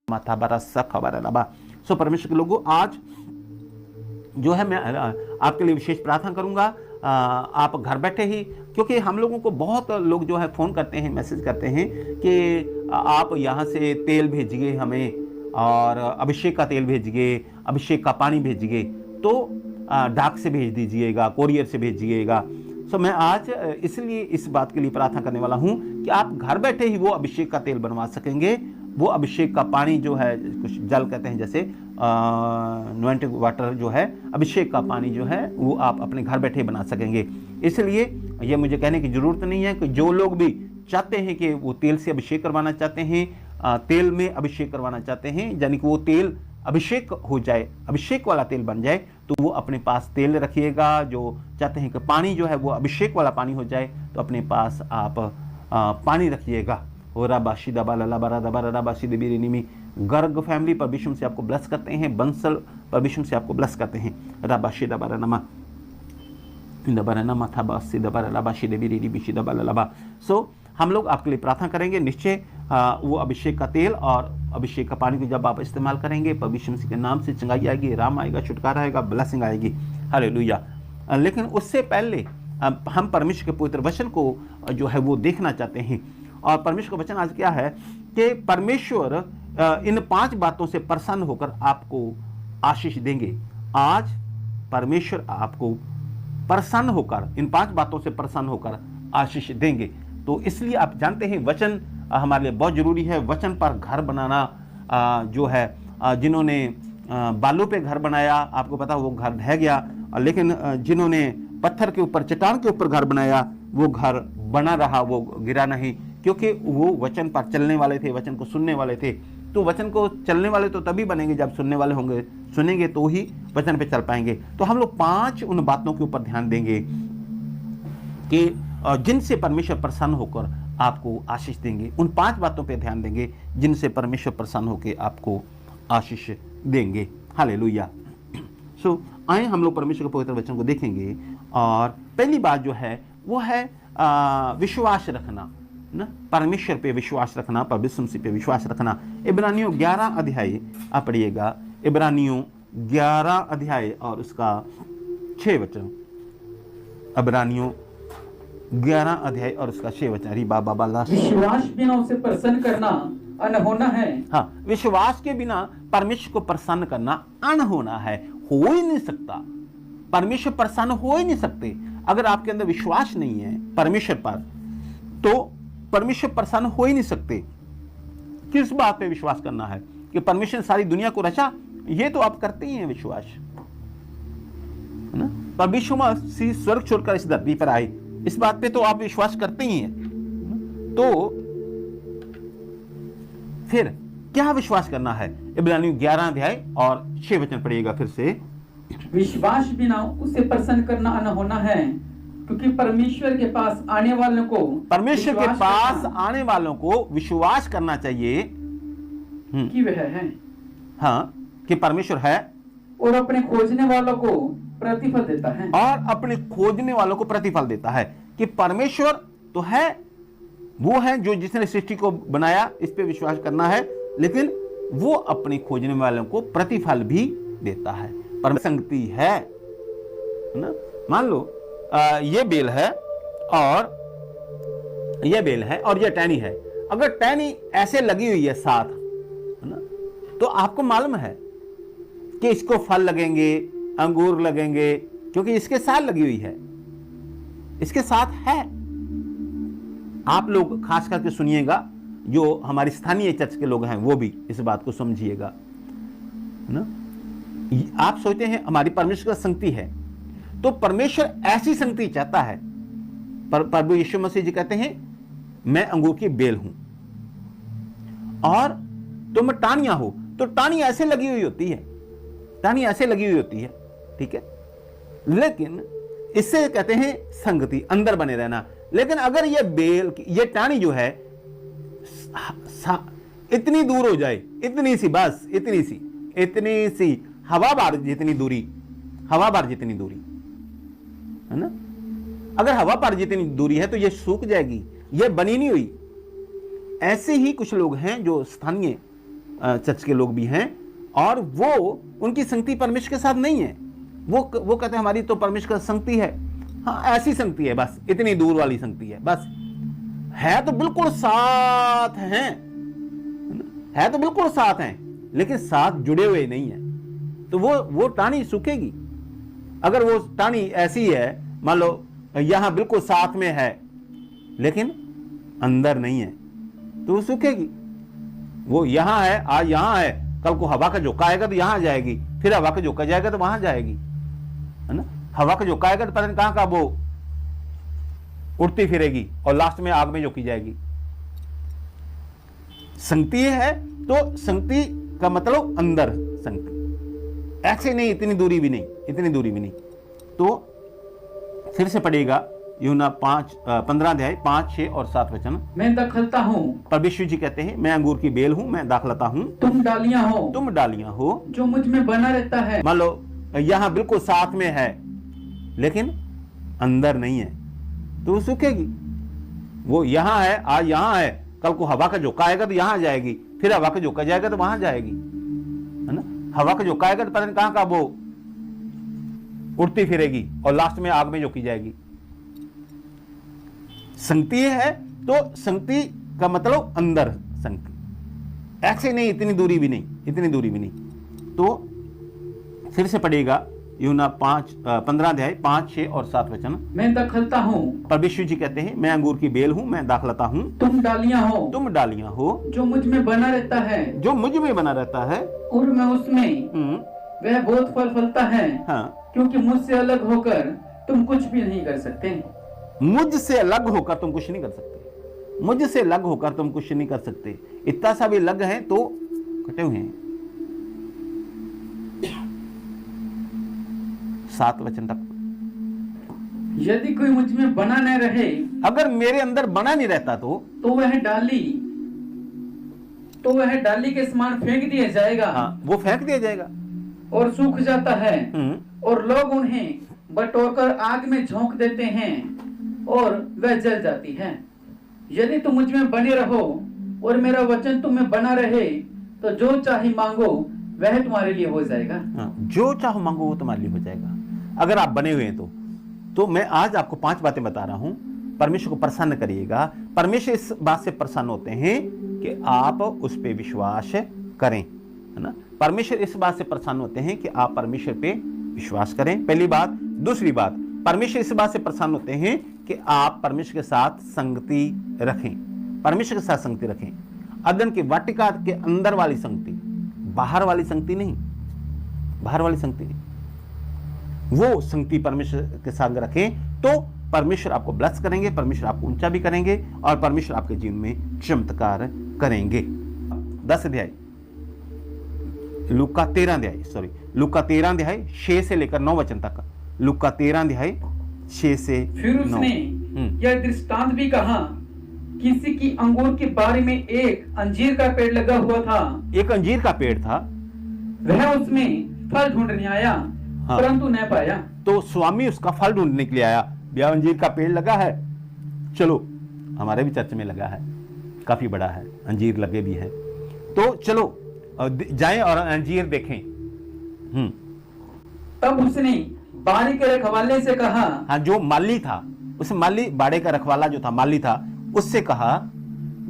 माथा बरसा खबर लबा। सो परमेश्वर के लोगों, आज जो है मैं आपके लिए विशेष प्रार्थना करूंगा। आप घर बैठे ही, क्योंकि हम लोगों को बहुत लोग जो है फ़ोन करते हैं, मैसेज करते हैं कि आप यहाँ से तेल भेजिए हमें, और अभिषेक का तेल भेजिए, अभिषेक का पानी भेजिए, तो डाक से भेज दीजिएगा, कोरियर से भेजिएगा। सो मैं आज इसलिए इस बात के लिए प्रार्थना करने वाला हूँ कि आप घर बैठे ही वो अभिषेक का तेल बनवा सकेंगे। वो अभिषेक का पानी जो है, कुछ जल कहते हैं जैसे, नॉइंटिंग वाटर जो है, अभिषेक का पानी जो है, वो आप अपने घर बैठे बना सकेंगे। इसलिए ये मुझे कहने की ज़रूरत नहीं है कि जो लोग भी चाहते हैं कि वो तेल से अभिषेक करवाना चाहते हैं, तेल में अभिषेक करवाना चाहते हैं, यानी कि वो तेल अभिषेक हो जाए, अभिषेक वाला तेल बन जाए, तो वो अपने पास तेल रखिएगा। जो चाहते हैं कि पानी जो है वो अभिषेक वाला पानी हो जाए, तो अपने पास आप पानी रखिएगा। गर्ग फैमिली परमेश्वर से आपको ब्लेस करते हैं, बंसल परमेश्वर से आपको ब्लेस करते हैं। सो हम लोग आपके लिए प्रार्थना करेंगे। निश्चय वो अभिषेक का तेल और अभिषेक का पानी को जब आप इस्तेमाल करेंगे, परमेश्वर मसीह के नाम से चंगाई आएगी, राम आएगा, छुटकारा आएगा, ब्लेसिंग आएगी। हालेलुया। लेकिन उससे पहले हम परमेश्वर के पवित्र वचन को जो है वो देखना चाहते हैं। और परमेश्वर का वचन आज क्या है कि परमेश्वर इन 5 बातों से प्रसन्न होकर आपको आशीष देंगे। आज परमेश्वर आपको प्रसन्न होकर, इन 5 बातों से प्रसन्न होकर आशीष देंगे। तो इसलिए आप जानते हैं वचन हमारे लिए बहुत जरूरी है। वचन पर घर बनाना जो है, जिन्होंने बालू पे घर बनाया, आपको पता वो घर ढह गया, लेकिन जिन्होंने पत्थर के ऊपर, चट्टान के ऊपर घर बनाया, वो घर बना रहा, वो गिरा नहीं, क्योंकि वो वचन पर चलने वाले थे, वचन को सुनने वाले थे। तो वचन को चलने वाले तो तभी बनेंगे जब सुनने वाले होंगे, सुनेंगे तो ही वचन पे चल पाएंगे। तो हम लोग 5 उन बातों के ऊपर ध्यान देंगे कि जिनसे परमेश्वर प्रसन्न होकर आपको आशीष देंगे। उन 5 बातों पे ध्यान देंगे जिनसे परमेश्वर प्रसन्न होकर आपको आशीष देंगे। हालेलुया। सो आए हम लोग परमेश्वर के पवित्र वचन को देखेंगे। और पहली बात जो है वो है विश्वास रखना, ना, परमेश्वर पे विश्वास रखना, परमेश्वर मसीह पे विश्वास रखना। इब्रानियों 11 अध्याय आप पढ़िएगा, इब्रानियों 11 अध्याय और उसका 6 वचन। इब्रानियों 11 अध्याय और उसका 6 वचन। अरे बाबा बाला, विश्वास बिना उसे प्रसन्न करना अनहोना है। हाँ, विश्वास के बिना परमेश्वर को प्रसन्न करना अनहोना है, हो ही नहीं सकता। परमेश्वर प्रसन्न हो ही नहीं सकते अगर आपके अंदर विश्वास नहीं है परमेश्वर पर, तो परमेश्वर प्रसन्न हो ही नहीं सकते। किस बात पे विश्वास करना है कि परमेश्वर सारी दुनिया को रचा, ये तो आप करते ही हैं विश्वास, है ना। परमेश्वर मसीह स्वर्ग छोड़कर इस धरती पर आए, इस बात पे तो आप विश्वास करते ही हैं। तो फिर क्या विश्वास करना है? इब्रानियों 11 अध्याय और 6 वचन पढ़िएगा फिर से। विश्वास बिना उसे प्रसन्न करना अनहोना है, क्योंकि परमेश्वर के पास आने वालों को, परमेश्वर के पास आने वालों को विश्वास करना चाहिए कि वह है, हाँ, कि परमेश्वर है, और अपने खोजने वालों को प्रतिफल देता है। और अपने खोजने वालों को प्रतिफल देता है। कि परमेश्वर तो है, वो है जो जिसने सृष्टि को बनाया, इस पे विश्वास करना है, लेकिन वो अपने खोजने वालों को प्रतिफल भी देता है। संगति है ना। मान लो ये बेल है और ये बेल है और ये टहनी है। अगर टहनी ऐसे लगी हुई है साथ, है ना, तो आपको मालूम है कि इसको फल लगेंगे, अंगूर लगेंगे, क्योंकि इसके साथ लगी हुई है, इसके साथ है। आप लोग खास करके सुनिएगा, जो हमारी स्थानीय चर्च के लोग हैं वो भी इस बात को समझिएगा ना। आप सोचते हैं हमारी परमेश्वर का संगति है, तो परमेश्वर ऐसी संगति चाहता है। प्रभु यीशु मसीह जी कहते हैं मैं अंगूर की बेल हूं और तुम टाहनियां हो। तो टाहनी ऐसे लगी हुई होती है, टाहनी ऐसे लगी हुई होती है, ठीक है, लेकिन इससे कहते हैं संगति, अंदर बने रहना। लेकिन अगर ये बेल, ये टाहनी जो है इतनी दूर हो जाए, इतनी सी, बस इतनी सी हवा बार जितनी दूरी, हवा बार जितनी दूरी, है ना। अगर हवा बार जितनी दूरी है तो ये सूख जाएगी, ये बनी नहीं हुई। ऐसे ही कुछ लोग हैं जो स्थानीय चर्च के लोग भी हैं, और वो उनकी संगति परमेश्वर के साथ नहीं है। वो कहते हैं हमारी तो परमेश्वर का संगति है। हाँ, ऐसी संगति है, बस इतनी दूर वाली संगति है, बस है तो बिल्कुल साथ हैं, है तो बिल्कुल साथ हैं, लेकिन साथ जुड़े हुए नहीं है, तो वो टाहनी सूखेगी। अगर वो टाहनी ऐसी है, मान लो यहां बिल्कुल साथ में है लेकिन अंदर नहीं है, तो वो सूखेगी। वो यहां है, आज यहां है, कल को हवा का झोंका आएगा तो यहां जाएगी, फिर हवा का झोंका जाएगा तो वहां जाएगी, है ना। हवा का झोंका आएगा तो पता नहीं कहां का वो उड़ती फिरेगी और लास्ट में आग में झोंकी जाएगी। संगति है तो संगति का मतलब अंदर संगति, ऐसे नहीं, इतनी दूरी भी नहीं, इतनी दूरी भी नहीं। तो फिर से पढ़ेगा यूहन्ना 15 अध्याय 5, 6 और 7 वचन। मैं दखलता हूँ, परमेश्वर जी कहते हैं मैं अंगूर की बेल हूं, मैं दाखलता हूं, तुम डालियां हो, तुम डालियां हो। जो मुझ में बना रहता है, मान लो यहां बिल्कुल साथ में है लेकिन अंदर नहीं है, तो वो सूखेगी। वो यहां है, आज यहां है, कल को हवा का झोंका आएगा तो यहां जाएगी, फिर हवा का झोंका जाएगा तो वहां जाएगी, है ना। हवा का झोंका आएगा तो पता नहीं कहां का वो उड़ती फिरेगी और लास्ट में आग में झोंकी जाएगी। संगति है तो संगति का मतलब अंदर संगति, ऐसे नहीं, इतनी दूरी भी नहीं, इतनी दूरी भी नहीं। तो फिर से पढ़ेगा यूहन्ना 15 अध्याय 5, 6 और 7 वचन। मैं दखलता हूँ, परमेश्वर जी कहते हैं मैं अंगूर की बेल हूं, मैं दाखलता हूं, तुम डालियां हो, तुम डालियां हो। जो मुझ में बना रहता है, जो मुझ में बना रहता है और मैं उसमें, वह बहुत फल फलता है। हाँ, क्योंकि मुझसे अलग होकर तुम कुछ भी नहीं कर सकते। मुझसे अलग होकर तुम कुछ नहीं कर सकते, मुझसे अलग होकर तुम कुछ नहीं कर सकते। इतना सा भी लग है तो कटे हुए हैं। 7 वचन तक। यदि कोई मुझ में बना न रहे, अगर मेरे अंदर बना नहीं रहता तो वह डाली के समान फेंक दिया जाएगा। हाँ, वो फेंक दिया जाएगा और सूख जाता है, और लोग उन्हें बटोरकर आग में झोंक देते हैं और वह जल जाती है। यदि तुम मुझ में बने रहो और मेरा वचन तुम में बना रहे, तो जो चाहे मांगो वह तुम्हारे लिए हो जाएगा। हाँ, जो चाहो मांगो वो तुम्हारे लिए हो जाएगा, अगर आप बने हुए हैं तो मैं आज आपको 5 बातें बता रहा हूं। परमेश्वर को प्रसन्न करिएगा। परमेश्वर इस बात से प्रसन्न होते हैं कि आप उस पे विश्वास करें, है ना। परमेश्वर इस बात से प्रसन्न होते हैं कि आप परमेश्वर पे विश्वास करें, पहली बात। दूसरी बात, परमेश्वर इस बात से प्रसन्न होते हैं कि आप परमेश्वर के साथ संगति रखें, परमेश्वर के साथ संगति रखें। अदन की वाटिका के अंदर वाली संगति, बाहर वाली संगति नहीं, बाहर वाली संगति नहीं, वो संगति परमेश्वर के साथ रखें तो परमेश्वर आपको ब्लेस करेंगे, परमेश्वर आपको ऊंचा भी करेंगे और परमेश्वर आपके जीवन में चमत्कार करेंगे। 10 अध्याय लूका 13 अध्याय 6 से लेकर 9 वचन तक। लूका 13 अध्याय 6 से 9। फिर उसने यह दृष्टांत भी कहा, किसी की अंगूर की बारी में एक अंजीर का पेड़ लगा हुआ था। एक अंजीर का पेड़ था, वह उसमें फल ढूंढने आया, हाँ, परंतु न पाया। तो स्वामी उसका फल ढूंढने के लिए आया। भैया अंजीर का पेड़ लगा है, चलो, हमारे भी चर्च में लगा है, काफी बड़ा है, अंजीर लगे भी हैं, तो चलो जाएं और अंजीर देखें। तब उसने बाड़ी के रखवाले से कहा, हाँ, जो माली था, उस माली, बाड़े का रखवाला जो था, माली था, उससे कहा,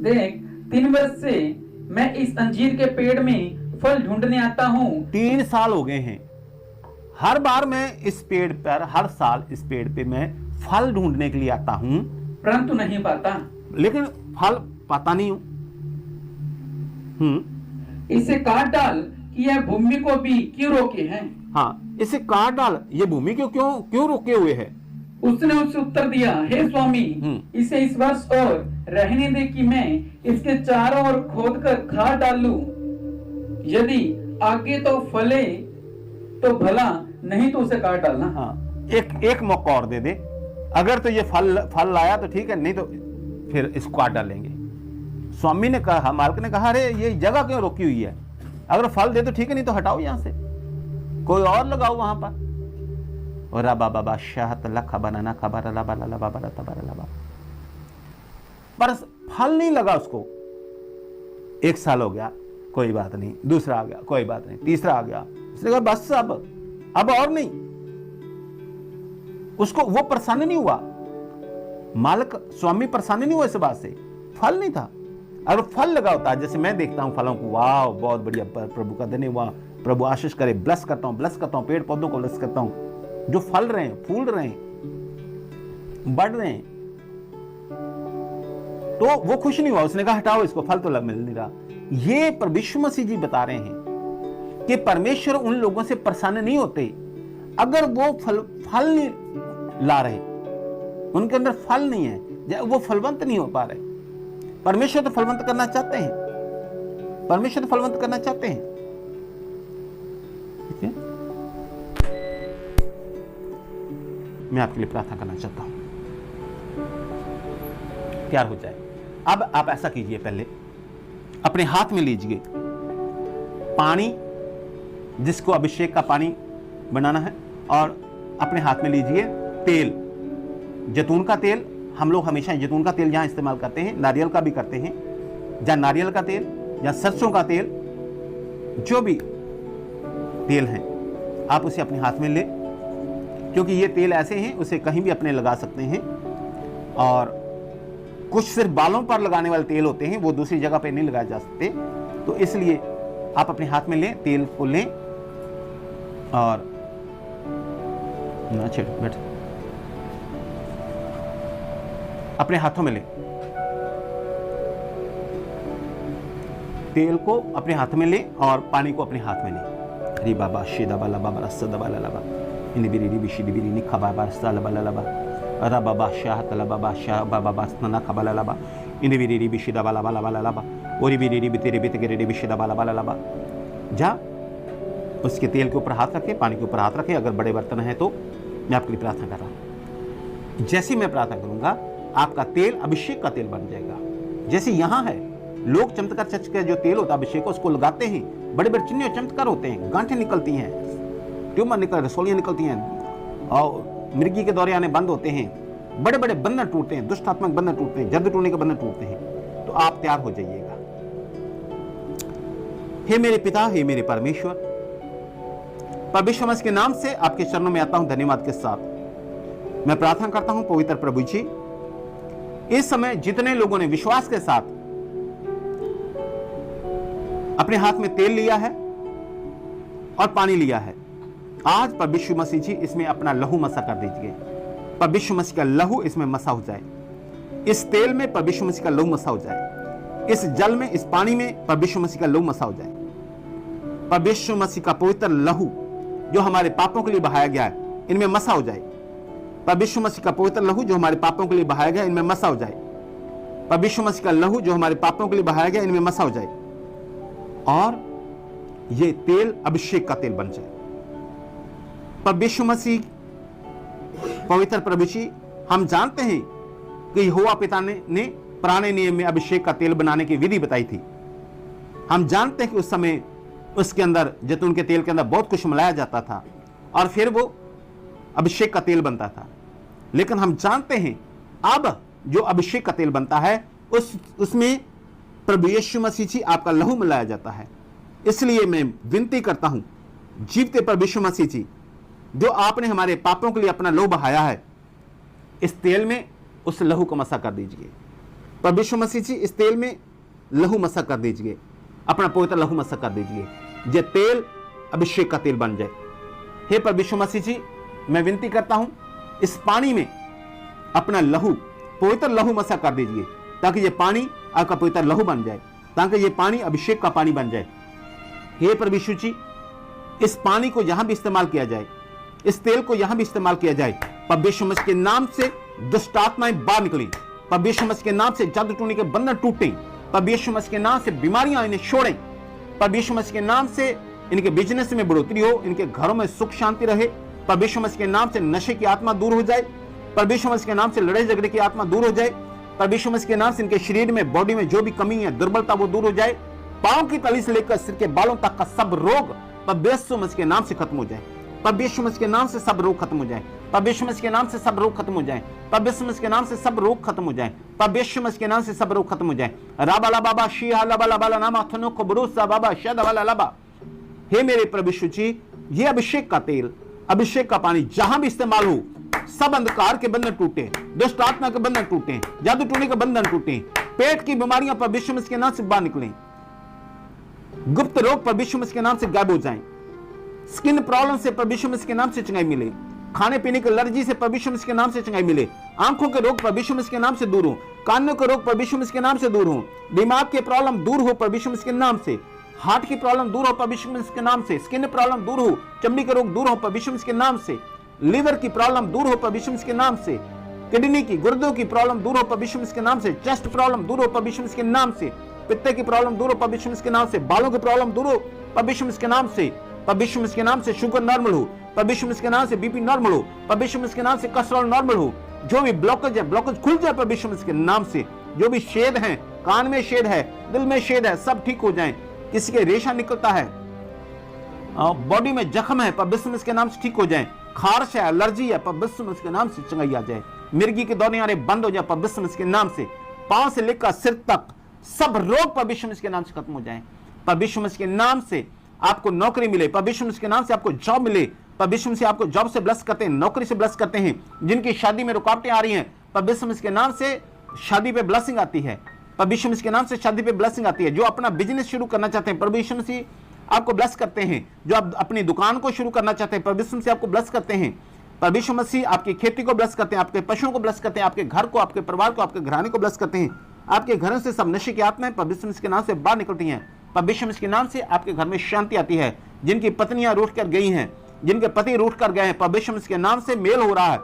देख 3 वर्ष से मैं इस अंजीर के पेड़ में फल ढूंढने आता हूँ। 3 साल हो गए हैं, हर बार मैं इस पेड़ पर, हर साल इस पेड़ पे मैं फल ढूंढने के लिए आता हूं, परंतु नहीं पाता, लेकिन फल पाता नहीं हूं। इसे काट डाल कि यह भूमि को भी क्यों रोके हैं। हाँ, इसे काट डाल, ये भूमि को क्यों रोके हुए है। उसने उससे उत्तर दिया, हे स्वामी, इसे इस वर्ष और रहने दे कि मैं इसके चारों ओर खोद कर खाद डाल लूं। यदि आगे तो फले तो भला, नहीं तो उसे काट डालना। हाँ, एक मौका और दे दे, अगर तो ये फल लाया तो ठीक है, नहीं तो फिर इसको काट डालेंगे। स्वामी ने कहा, मालिक ने कहा, अरे ये जगह क्यों रोकी हुई है, अगर फल दे तो ठीक है, नहीं तो हटाओ यहां से, कोई और लगाओ वहां पर। और बाबा शाहत लखा बनाना खबर पर फल नहीं लगा उसको। 1 साल हो गया, कोई बात नहीं, दूसरा आ गया, कोई बात नहीं, तीसरा आ गया, उसने कहा बस अब और नहीं। उसको वो परेशान नहीं हुआ, मालिक स्वामी परेशान नहीं हुआ इस बात से, फल नहीं था। अगर फल लगा होता, जैसे मैं देखता हूं फलों को, वाह बहुत बढ़िया, प्रभु का धन्यवाद, वाह प्रभु आशीष करे, ब्लेस करता हूं, पेड़ पौधों को ब्लेस करता हूं, जो फल रहे हैं, फूल रहे हैं, बढ़ रहे हैं, तो वो खुश नहीं हुआ। उसने कहा हटाओ इसको, फल तो मिल नहीं रहा। ये प्रभु यीशु मसीह जी बता रहे हैं कि परमेश्वर उन लोगों से परेशान नहीं होते अगर वो फल नहीं ला रहे, उनके अंदर फल नहीं है, वो फलवंत नहीं हो पा रहे। परमेश्वर तो फलवंत करना चाहते हैं, परमेश्वर तो फलवंत करना चाहते हैं। ठीक है, मैं आपके लिए प्रार्थना करना चाहता हूं, तैयार हो जाए। अब आप ऐसा कीजिए, पहले अपने हाथ में लीजिए पानी, जिसको अभिषेक का पानी बनाना है, और अपने हाथ में लीजिए तेल, जैतून का तेल। हम लोग हमेशा जैतून का तेल जहां इस्तेमाल करते हैं, नारियल का भी करते हैं, या नारियल का तेल या सरसों का तेल, जो भी तेल है आप उसे अपने हाथ में ले, क्योंकि ये तेल ऐसे हैं उसे कहीं भी अपने लगा सकते हैं। और कुछ सिर्फ बालों पर लगाने वाले तेल होते हैं, वो दूसरी जगह पे नहीं लगाए जा सकते, तो इसलिए आप अपने हाथ में लें, तेल को लें और बैठ अपने हाथों में लें, तेल को अपने हाथ में लें और पानी को अपने हाथ में लें। हरी बाबा शेदा बाला बाबा रस्सा दबाला लबा इन बिरी बिशी बिरी निखा बाबा रस्सा लबाला लबा अरा बाबा शाह तला बाबा शाह बाबा बासना खबाला लबा इन बिरी बिशी दबाला बाला बाला लबा और बिरी बितेरे बित गिरे बिशी दबाला बाला लबा। जा उसके तेल के ऊपर हाथ रखे, पानी के ऊपर हाथ रखे। अगर बड़े बर्तन है तो मैं आपके लिए प्रार्थना कर रहा हूं। जैसे मैं प्रार्थना करूंगा आपका तेल अभिषेक का तेल बन जाएगा। जैसे यहाँ है, लोग चमत्कार चर्च का जो तेल होता है अभिषेक, उसको लगाते हैं, बड़े बड़े चिन्ह चमत्कार होते हैं, गांठें निकलती हैं, ट्यूमर निकल, रसोलियां निकलती हैं, और मिर्गी के दौरे आने बंद होते हैं, बड़े बड़े बंधन टूटते हैं, दुष्टात्मक बंधन टूटते हैं, जद टूटने के बंधन टूटते हैं। तो आप तैयार हो जाइएगा। हे मेरे पिता, हे मेरे परमेश्वर, परमेश्वर के नाम से आपके चरणों में आता हूं धन्यवाद के साथ। मैं प्रार्थना करता हूं पवित्र प्रभु जी, इस समय जितने लोगों ने विश्वास के साथ अपने हाथ में तेल लिया है और पानी लिया है, आज परमेश्वर मसीह जी इसमें अपना लहू मसा कर दीजिए। परमेश्वर मसीह का लहू इसमें मसा हो जाए, इस तेल में परमेश्वर मसीह का लहू मसा हो जाए, इस जल में, इस पानी में परमेश्वर मसीह का लहू मसा हो जाए। परमेश्वर मसीह का पवित्र लहू जो हमारे पापों के लिए बहाया गया है, इनमें मसा हो जाए। परमेश्वर मसीह का पवित्र लहू जो हमारे पापों के लिए बहाया गया, इनमें मसा हो जाए। परमेश्वर मसीह का लहू जो हमारे पापों के लिए बहाया गया, इनमें मसा हो जाए, और ये तेल अभिषेक का तेल बन जाए। परमेश्वर मसीह पवित्र प्रभु जी, हम जानते हैं कि यहोवा पिता ने पुराने नियम में अभिषेक का तेल बनाने की विधि बताई थी। हम जानते हैं कि उस समय उसके अंदर, जैतून के तेल के अंदर बहुत कुछ मिलाया जाता था और फिर वो अभिषेक का तेल बनता था। लेकिन हम जानते हैं अब जो अभिषेक का तेल बनता है उसमें प्रभु यीशु मसीह जी आपका लहू मिलाया जाता है। इसलिए मैं विनती करता हूं, जीवते प्रभु यीशु मसीह जी, जो आपने हमारे पापों के लिए अपना लहू बहाया है, इस तेल में उस लहू को मसा कर दीजिए। प्रभु यीशु मसीह जी, इस तेल में लहू मसा कर दीजिए, अपना पवित्र लहू मसा कर दीजिए, ये तेल अभिषेक का तेल बन जाए। हे प्रभु यीशु मसीह जी, मैं विनती करता हूं, इस पानी में अपना लहू, पवित्र लहू मसा कर दीजिए, ताकि ये पानी आपका पवित्र लहू बन जाए, ताकि ये पानी अभिषेक का पानी बन जाए। हे प्रभु यीशु जी, इस पानी को यहां भी इस्तेमाल किया जाए, इस तेल को यहां भी इस्तेमाल किया जाए। प्रभु यीशु मसीह के नाम से दुष्ट आत्माएं बाहर निकली, प्रभु यीशु मसीह के नाम से जादू टूटने के बंधन टूटे, प्रभु यीशु मसीह के नाम से बीमारियां इन्हें छोड़ें, प्रभु यीशु मसीह के नाम से इनके बिजनेस में बढ़ोतरी हो, इनके घरों में सुख शांति रहे। प्रभु यीशु मसीह के नाम से नशे की आत्मा दूर हो जाए, प्रभु यीशु मसीह के नाम से लड़ाई झगड़े की आत्मा दूर हो जाए, प्रभु यीशु मसीह के नाम से इनके शरीर में, बॉडी में जो भी कमी है, दुर्बलता, वो दूर हो जाए। पांव की तली से लेकर सिर के बालों तक का सब रोग प्रभु यीशु मसीह के नाम से खत्म हो जाए। प्रभु यीशु मसीह के नाम से सब रोग खत्म हो जाए, प्रभु यीशु मसीह के नाम से सब रोग खत्म हो जाए, प्रभु यीशु मसीह के नाम से सब रोग खत्म हो जाए, प्रभु यीशु मसीह के नाम से सब रोग खत्म हो जाए। राबाला बाबा शिहा लबाला बाला नामा थनो को बरूसा बाबा शद वाला लबा। हे मेरे प्रभु यीशु जी, ये अभिषेक का तेल, अभिषेक का पानी जहां भी इस्तेमाल हो, सब अंधकार के बंधन टूटे, दुष्ट आत्मा के बंधन टूटे, जादू टूने के बंधन टूटे, पेट की बीमारियां प्रभु यीशु मसीह के नाम से बाहर निकलें, गुप्त रोग प्रभु यीशु मसीह के नाम से गायब हो जाएं, स्किन प्रॉब्लम से प्रभु यीशु मसीह के नाम से चंगाई मिले, खाने पीने की एलर्जी से प्रभु यीशु मसीह के नाम से चंगाई मिले, आंखों के रोग प्रभु यीशु मसीह के नाम से दूर हो, कानों के रोग प्रभु यीशु मसीह के नाम से दूर हो, दिमाग के प्रॉब्लम दूर हो प्रभु यीशु मसीह के नाम से, हार्ट की प्रॉब्लम दूर हो प्रभु यीशु मसीह के नाम से, स्किन प्रॉब्लम दूर हो, चमड़ी के रोग दूर हो प्रभु यीशु मसीह के नाम से, लिवर की प्रॉब्लम दूर हो प्रभु यीशु मसीह के नाम से, किडनी की, गुर्दों की प्रॉब्लम दूर हो प्रभु यीशु मसीह के नाम से, चेस्ट प्रॉब्लम दूर हो प्रभु यीशु मसीह के नाम से, पित्ते की प्रॉब्लम दूर हो प्रभु यीशु मसीह के नाम से, बालों की प्रॉब्लम दूर हो प्रभु यीशु मसीह के नाम से, प्रभु यीशु मसीह के नाम से शुगर नॉर्मल हो, प्रभु यीशु मसीह के नाम से बीपी नॉर्मल हो, प्रभु यीशु मसीह के नाम से कोलेस्ट्रॉल नॉर्मल हो, जो भी ब्लॉकेज है ब्लॉकेज खुल जाए प्रभु यीशु मसीह के नाम से, जो भी छेद है, कान में छेद है, दिल में छेद है, सब ठीक हो जाए, किसी के रेशा निकलता है, बॉडी में जख्म है प्रभु यीशु मसीह के नाम से ठीक हो जाए, खारिश है, एलर्जी है प्रभु यीशु मसीह के नाम से चंगाई आ जाए, मिर्गी के दौरे आने बंद हो जाए प्रभु यीशु मसीह के नाम से, पांव से लेकर सिर तक सब रोग प्रभु यीशु मसीह के नाम से खत्म हो जाए, प्रभु यीशु मसीह के नाम से आपको नौकरी मिले, प्रभु यीशु मसीह के नाम से आपको जॉब मिले, प्रभु यीशु मसीह आपको जॉब से ब्लेस करते हैं, नौकरी से ब्लेस करते हैं, जिनकी शादी में रुकावटें आ रही हैं प्रभु यीशु मसीह के नाम से शादी पे ब्लेसिंग आती है, प्रभु यीशु मसीह के नाम से शादी पे ब्लेसिंग आती है, जो अपना बिजनेस शुरू करना चाहते हैं प्रभु यीशु मसीह आपको ब्लेस करते हैं, जो आप अपनी दुकान को शुरू करना चाहते हैं प्रभु यीशु मसीह आपको ब्लेस करते हैं, प्रभु यीशु मसीह आपकी खेती को ब्लेस करते हैं, आपके पशुओं को ब्लेस करते हैं, आपके घर को, आपके परिवार को, आपके घराने को ब्लेस करते हैं, आपके घरों से सब नशे की आत्माएं प्रभु यीशु मसीह के नाम से बाहर निकलती हैं, प्रभु यीशु मसीह के नाम से आपके घर में शांति आती है, जिनकी पत्नियां रूठ कर गई हैं, जिनके पति रूठ कर गए हैं, प्रभु यीशु मसीह के नाम से मेल हो रहा है,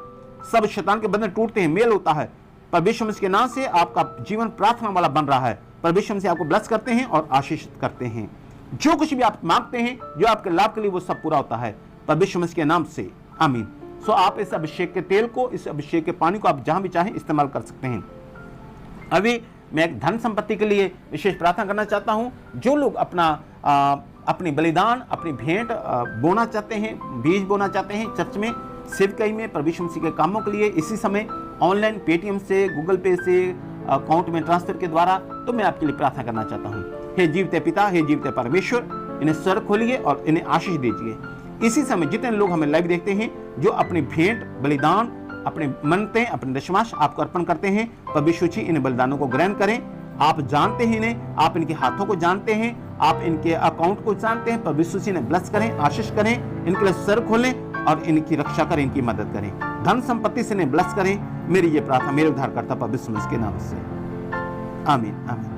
सब शैतान के बंधन टूटते हैं, मेल होता है, प्रभु यीशु मसीह के नाम से आपका जीवन प्रार्थना वाला बन रहा है, प्रभु यीशु मसीह आपको ब्लेस करते हैं और आशीषित करते हैं, जो कुछ भी आप मांगते हैं जो आपके लाभ के लिए वो सब पूरा होता है प्रभु यीशु मसीह के नाम से, आमीन। सो आप इस अभिषेक के तेल को, इस अभिषेक के पानी को आप जहां भी चाहें इस्तेमाल कर सकते हैं। अभी मैं एक धन संपत्ति के लिए विशेष प्रार्थना करना चाहता हूं। जो लोग अपनी बलिदान, अपनी भेंट बोना चाहते हैं, बीज बोना चाहते हैं चर्च में, सेवकाई में, प्रभु यीशु मसीह के कामों के लिए इसी समय ऑनलाइन पेटीएम से, गूगल पे से, अकाउंट में ट्रांसफर के द्वारा, तो मैं आपके लिए प्रार्थना करना चाहता हूँ। हे जीवते पिता, हे जीवते परमेश्वर, इन्हें स्वर खोलिए और इन्हें आशीष दीजिए। इसी समय जितने लोग हमें लाइव देखते हैं, जो अपनी भेंट, बलिदान, अपने मनते, अपने दशमांश आपको अर्पण करते हैं, प्रभु यीशु जी इन बलिदानों को ग्रहण करें। आप जानते हैं इन्हें, आप इनके हाथों को जानते हैं, आप इनके अकाउंट को जानते हैं, प्रभु यीशु जी ने ब्लेस करें, आशीष करें, इनके लिए सर खोलें और इनकी रक्षा करें, इनकी मदद करें, धन संपत्ति से इन्हें ब्लेस करें। मेरी ये प्रार्थना मेरे उद्धारकर्ता प्रभु यीशु मसीह के नाम से, आमीन आमीन।